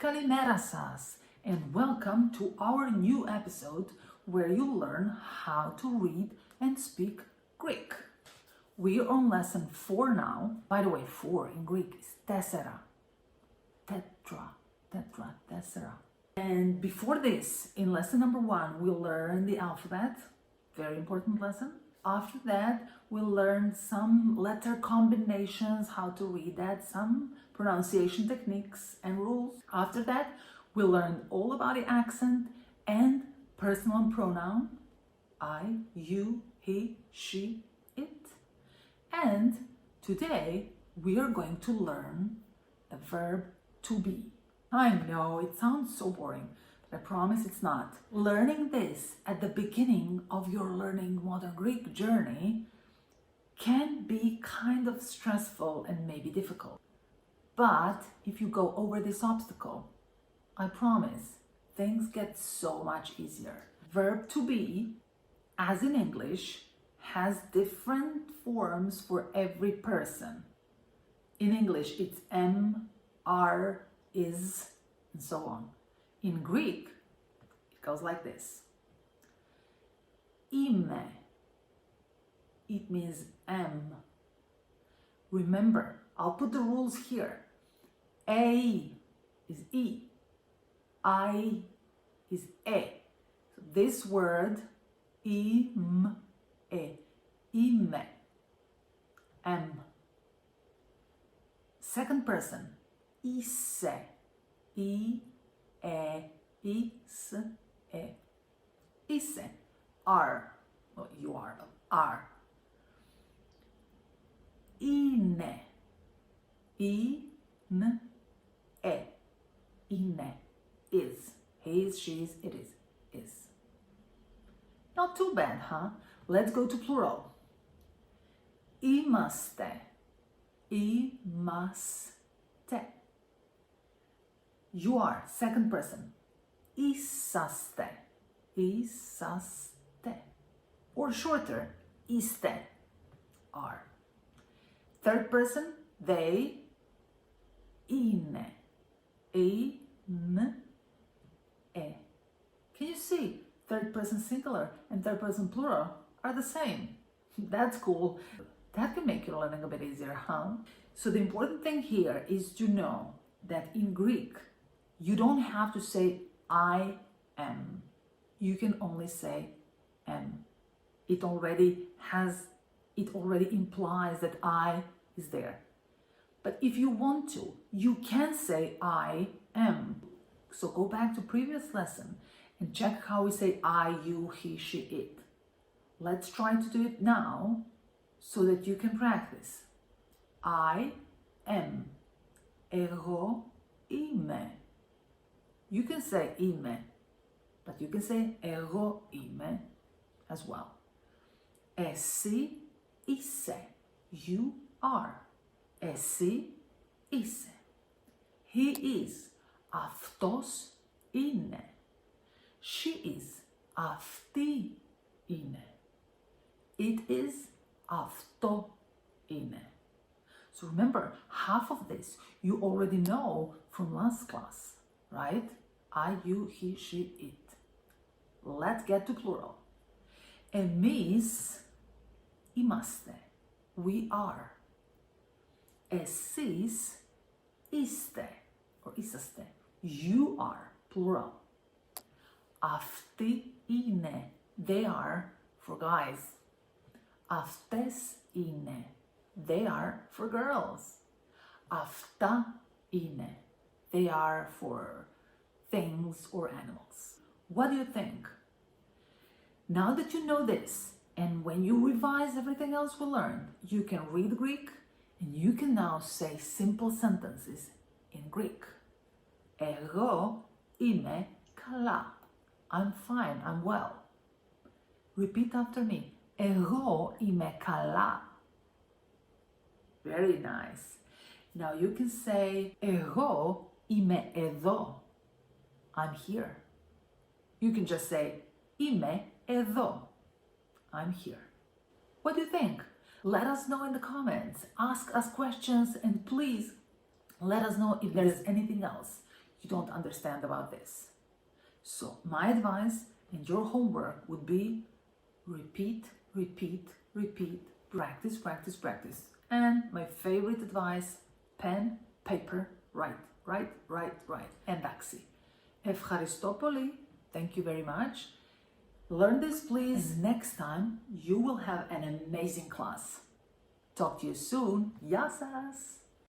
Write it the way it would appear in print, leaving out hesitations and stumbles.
Kalimera σας, and welcome to our new episode where you'll learn how to read and speak Greek. We're on lesson 4 now. By the way, 4 in Greek is tessera. Tessera. And before this, in lesson number 1, we'll learn the alphabet. Very important lesson. After that, we'll learn some letter combinations, how to read that, some pronunciation techniques and rules. After that, we'll learn all about the accent and personal pronoun. I, you, he, she, it. And today, we are going to learn the verb to be. I know, it sounds so boring, but I promise it's not. Learning this at the beginning of your learning modern Greek journey can be kind of stressful and maybe difficult. But if you go over this obstacle, I promise, things get so much easier. Verb to be, as in English, has different forms for every person. In English, it's am, are, is, and so on. In Greek, it goes like this. Eimeh. It means am. Remember, I'll put the rules here. A is E. I is E. So this word, eimeh, eimeh, am. Second person, ise, ise, ise, are, well, you are. Είναι, ine, ine, is. He is, she is, it is. Not too bad, huh? Let's go to plural. Είμαστε, είμαστε. You are, second person. Είσαστε, είσαστε. Or shorter, είστε, are. Third person, they, είναι, είναι. Can you see? Third person singular and third person plural are the same. That's cool. That can make your learning a bit easier, huh? So the important thing here is to know that in Greek, you don't have to say I am. You can only say am. It already implies that I is there. But if you want to, you can say I am. So go back to previous lesson and check how we say I, you, he, she, it. Let's try to do it now so that you can practice. I am. Εγώ είμαι. You can say eimeh, but you can say εγώ είμαι as well. Εσύ είσαι. You are. Εσύ είσαι. He is. Αυτός είναι. She is. Αυτή είναι. It is. Αυτό είναι. So remember, half of this you already know from last class, right? I, you, he, she, it. Let's get to plural. Εμείς είμαστε. We are. Εσείς είστε. Or είσαστε. You are. Plural. Αυτοί είναι. They are for guys. Αυτές είναι. They are for girls. Αυτά είναι. They are for things or animals. What do you think? Now that you know this, and when you revise everything else we learned, you can read Greek and you can now say simple sentences in Greek. Εγώ είμαι καλά. I'm fine, I'm well. Repeat after me. Εγώ είμαι καλά. Very nice. Now you can say εγώ είμαι εδώ. I'm here. You can just say είμαι εδώ. I'm here. What do you think? Let us know in the comments. Ask us questions and please let us know if there is anything else you don't understand about this. So my advice and your homework would be repeat, repeat, repeat, practice, practice, practice. And my favorite advice, pen, paper, write, write, write, write. Εντάξει. Ευχαριστώ πολύ. Thank you very much. Learn this, please. And next time, you will have an amazing class. Talk to you soon. Γεια σας.